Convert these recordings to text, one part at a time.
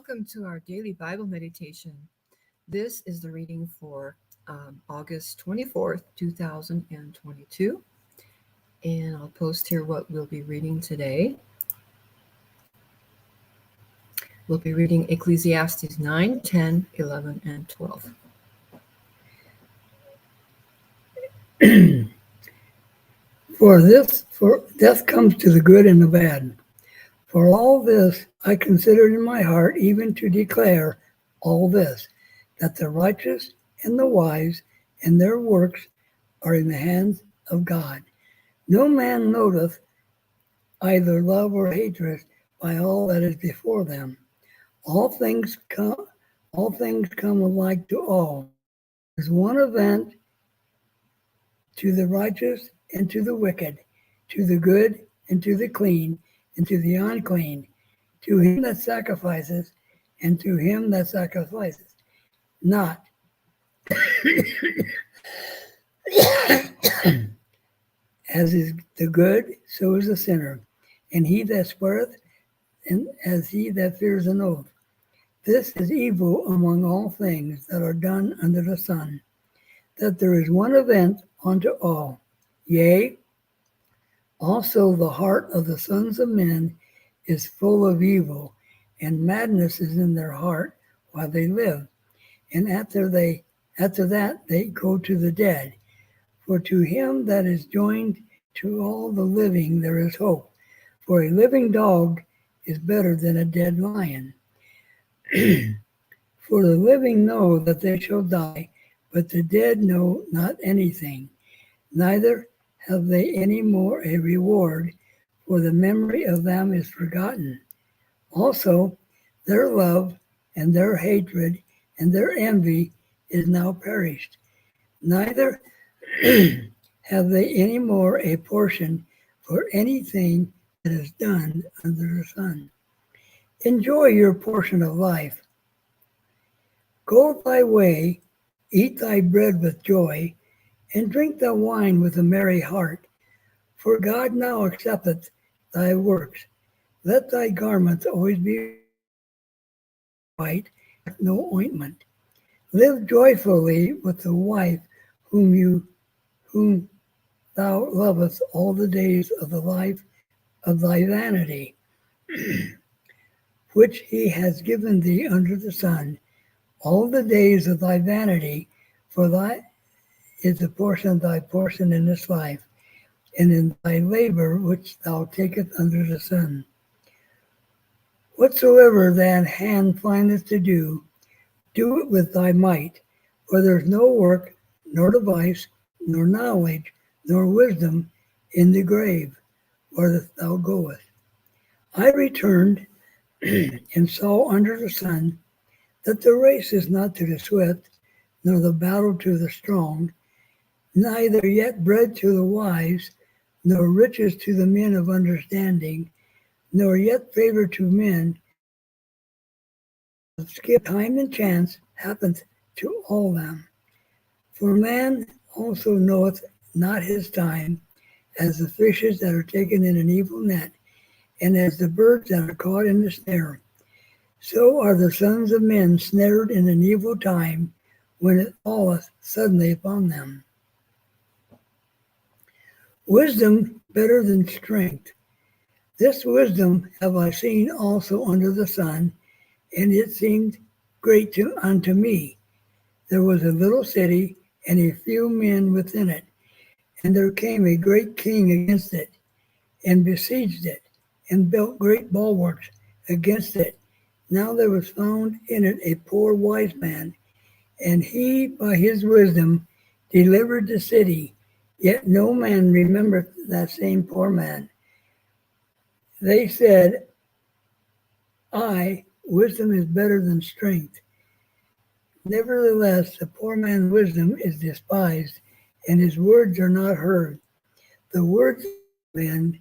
welcome to our daily Bible meditation. This is the reading for August 24th, 2022. And I'll post here what we'll be reading today. We'll be reading Ecclesiastes 9, 10, 11, and 12. For death comes to the good and the bad. For all this I considered in my heart, even to declare all this, that the righteous and the wise and their works are in the hands of God. No man knoweth either love or hatred by all that is before them. All things come alike to all. There's one event to the righteous and to the wicked, to the good and to the clean, and to the unclean, to him that sacrifices, and to him that sacrifices not. As is the good, so is the sinner, and he that sweareth, and as he that fears an oath. This is evil among all things that are done under the sun, that there is one event unto all. Yea, also the heart of the sons of men is full of evil, and madness is in their heart while they live. And after that they go to the dead. For to him that is joined to all the living there is hope. For a living dog is better than a dead lion. For the living know that they shall die, but the dead know not anything, neither have they any more a reward, for the memory of them is forgotten. Also, their love and their hatred and their envy is now perished. Neither have they any more a portion for anything that is done under the sun. Enjoy your portion of life. Go thy way, eat thy bread with joy, and drink thy wine with a merry heart. For God now accepteth thy works. Let thy garments always be white, no ointment. Live joyfully with the wife whom thou lovest all the days of the life of thy vanity, which he has given thee under the sun, all the days of thy vanity, for thy is thy portion in this life, and in thy labor which thou takest under the sun. Whatsoever thy hand findeth to do, do it with thy might, for there is no work, nor device, nor knowledge, nor wisdom in the grave, where thou goest. I returned and saw under the sun that the race is not to the swift, nor the battle to the strong, neither yet bread to the wise, nor riches to the men of understanding, nor yet favor to men. Skip time and chance happens to all them. For man also knoweth not his time, as the fishes that are taken in an evil net, and as the birds that are caught in the snare. So are the sons of men snared in an evil time, when it falleth suddenly upon them. Wisdom better than strength. This wisdom have I seen also under the sun, and it seemed great unto me. There was a little city, and a few men within it. And there came a great king against it, and besieged it, and built great bulwarks against it. Now there was found in it a poor wise man, and he by his wisdom delivered the city, yet no man remembered that same poor man. They said, wisdom is better than strength. Nevertheless, the poor man's wisdom is despised, and his words are not heard. The words of men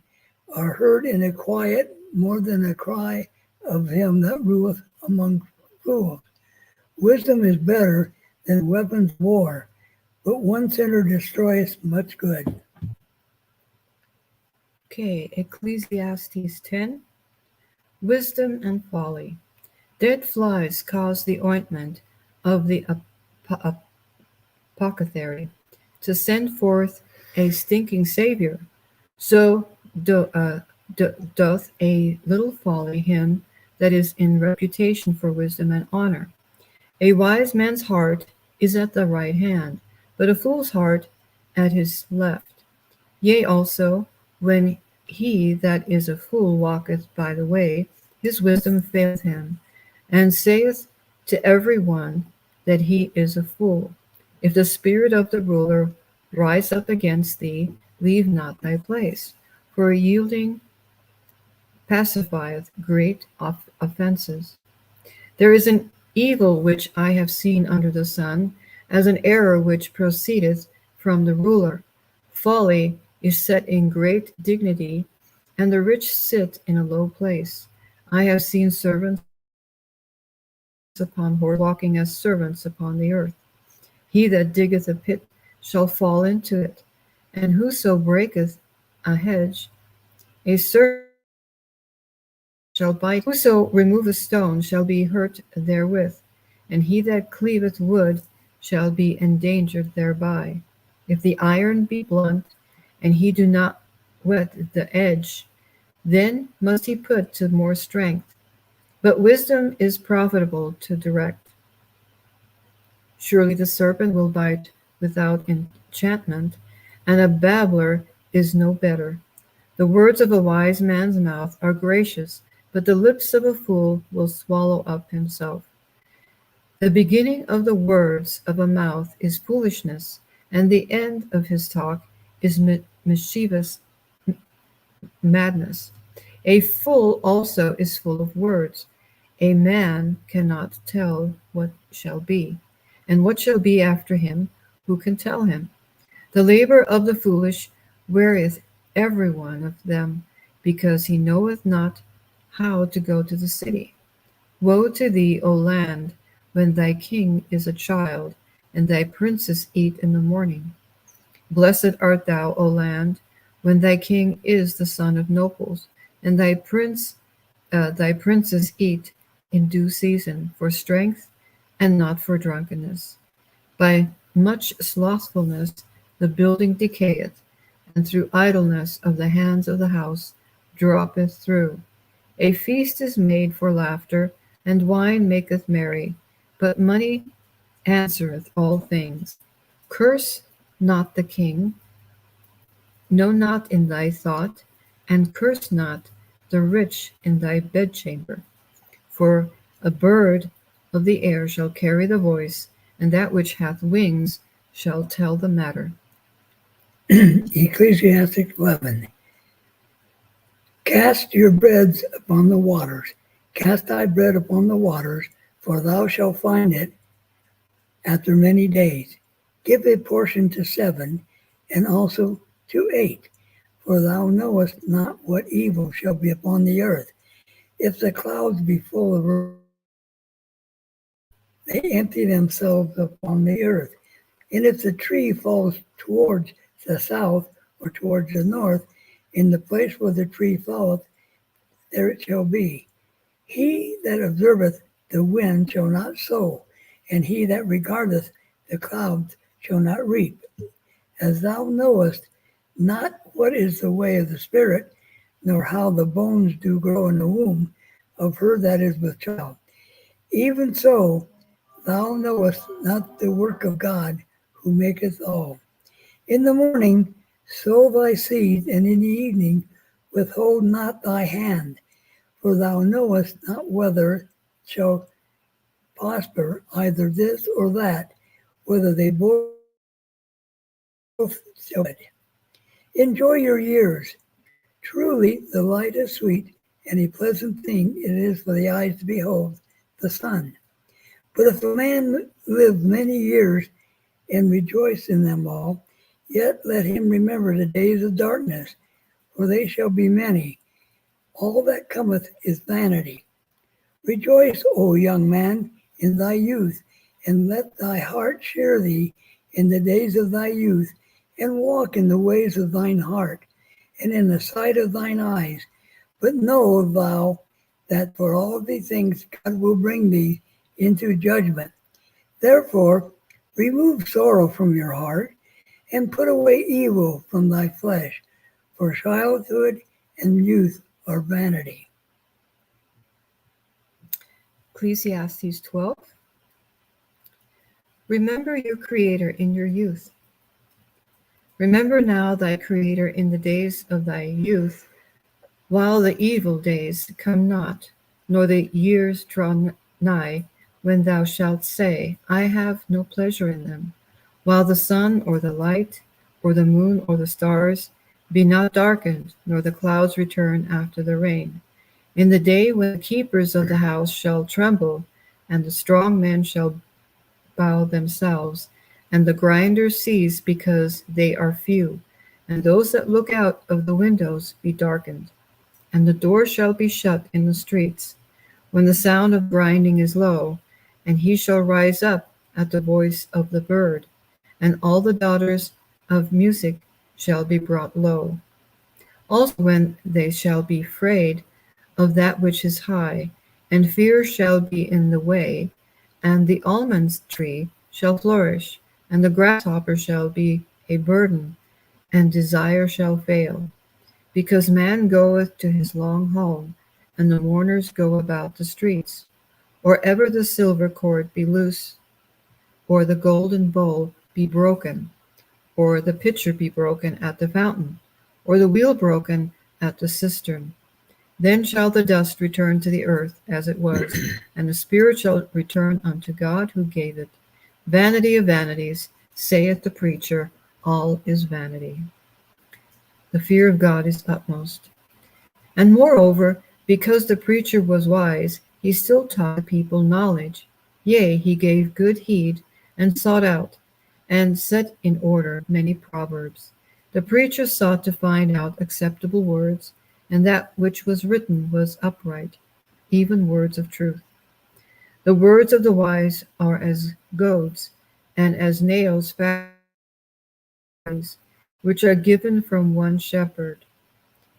are heard in a quiet more than a cry of him that ruleth among fools. Wisdom is better than weapons of war, but one sinner destroys much good. Okay, Ecclesiastes 10, Wisdom and Folly. Dead flies cause the ointment of the apothecary to send forth a stinking Saviour. So doth a little folly him that is in reputation for wisdom and honour. A wise man's heart is at the right hand, but a fool's heart at his left. Yea also, when he that is a fool walketh by the way, his wisdom faileth him, and saith to every one that he is a fool. If the spirit of the ruler rise up against thee, leave not thy place, for yielding pacifieth great offences. There is an evil which I have seen under the sun, as an error which proceedeth from the ruler. Folly is set in great dignity, and the rich sit in a low place. I have seen servants upon horses walking as servants upon the earth. He that diggeth a pit shall fall into it, and whoso breaketh a hedge, a serpent shall bite. Whoso removeth stone shall be hurt therewith, and he that cleaveth wood shall be endangered thereby. If the iron be blunt, and he do not whet the edge, then must he put to more strength. But wisdom is profitable to direct. Surely the serpent will bite without enchantment, and a babbler is no better. The words of a wise man's mouth are gracious, but the lips of a fool will swallow up himself. The beginning of the words of a mouth is foolishness, and the end of his talk is mischievous madness. A fool also is full of words. A man cannot tell what shall be, and what shall be after him, who can tell him? The labor of the foolish wearieth every one of them, because he knoweth not how to go to the city. Woe to thee, O land, when thy king is a child, and thy princes eat in the morning. Blessed art thou, O land, when thy king is the son of nobles, and thy princes eat in due season, for strength and not for drunkenness. By much slothfulness the building decayeth, and through idleness of the hands of the house droppeth through. A feast is made for laughter, and wine maketh merry, but money answereth all things. Curse not the king, no not in thy thought, and curse not the rich in thy bedchamber. For a bird of the air shall carry the voice, and that which hath wings shall tell the matter. Ecclesiastes 11. Cast your bread upon the waters. Cast thy bread upon the waters, for thou shalt find it after many days. Give a portion to 7, and also to 8, for thou knowest not what evil shall be upon the earth. If the clouds be full of rain, they empty themselves upon the earth. And if the tree falls towards the south or towards the north, in the place where the tree falleth, there it shall be. He that observeth the wind shall not sow, and he that regardeth the clouds shall not reap. As thou knowest not what is the way of the Spirit, nor how the bones do grow in the womb of her that is with child, even so thou knowest not the work of God, who maketh all. In the morning sow thy seed, and in the evening withhold not thy hand, for thou knowest not whether shall prosper either this or that, whether they both shall good. Enjoy your years. Truly the light is sweet, and a pleasant thing it is for the eyes to behold the sun. But if a man live many years and rejoice in them all, yet let him remember the days of darkness, for they shall be many. All that cometh is vanity. Rejoice, O young man, in thy youth, and let thy heart cheer thee in the days of thy youth, and walk in the ways of thine heart, and in the sight of thine eyes. But know thou that for all these things God will bring thee into judgment. Therefore, remove sorrow from your heart, and put away evil from thy flesh, for childhood and youth are vanity. Ecclesiastes 12. Remember your Creator in your youth. Remember now thy Creator in the days of thy youth, while the evil days come not, nor the years draw nigh, when thou shalt say, I have no pleasure in them, while the sun or the light, or the moon or the stars be not darkened, nor the clouds return after the rain. In the day when the keepers of the house shall tremble, and the strong men shall bow themselves, and the grinders cease because they are few, and those that look out of the windows be darkened, and the door shall be shut in the streets, when the sound of grinding is low, and he shall rise up at the voice of the bird, and all the daughters of music shall be brought low. Also when they shall be afraid of that which is high, and fear shall be in the way, and the almond tree shall flourish, and the grasshopper shall be a burden, and desire shall fail. Because man goeth to his long home, and the mourners go about the streets. Or ever the silver cord be loose, or the golden bowl be broken, or the pitcher be broken at the fountain, or the wheel broken at the cistern. Then shall the dust return to the earth as it was, and the spirit shall return unto God who gave it. Vanity of vanities, saith the preacher, all is vanity. The fear of God is utmost. And moreover, because the preacher was wise, he still taught the people knowledge. Yea, he gave good heed, and sought out, and set in order many proverbs. The preacher sought to find out acceptable words, and that which was written was upright, even words of truth. The words of the wise are as goads, and as nails fastened, which are given from one shepherd.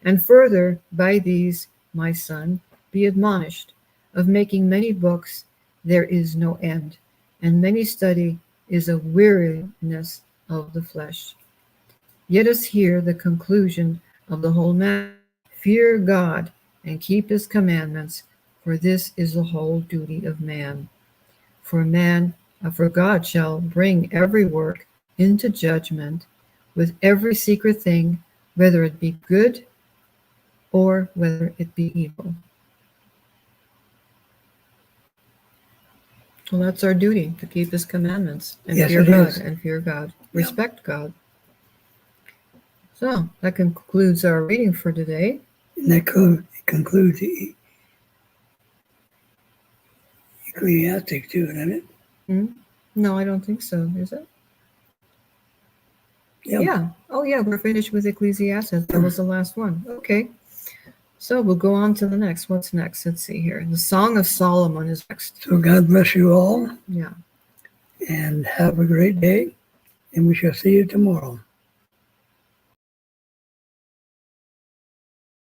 And further, by these, my son, be admonished. Of making many books there is no end, and many study is a weariness of the flesh. Let us hear the conclusion of the whole matter. Fear God, and keep his commandments, for this is the whole duty of man. For God shall bring every work into judgment, with every secret thing, whether it be good or whether it be evil. Well, that's our duty, to keep his commandments and Yes, fear it God is. and fear God. Yeah. Respect God. So that concludes our reading for today. And that concludes the Ecclesiastes too, doesn't it? No, I don't think so. Is it? Yep. Yeah. Oh, yeah. We're finished with Ecclesiastes. That was the last one. Okay. So we'll go on to the next. What's next? Let's see here. The Song of Solomon is next. So God bless you all, Yeah. and have a great day, and we shall see you tomorrow.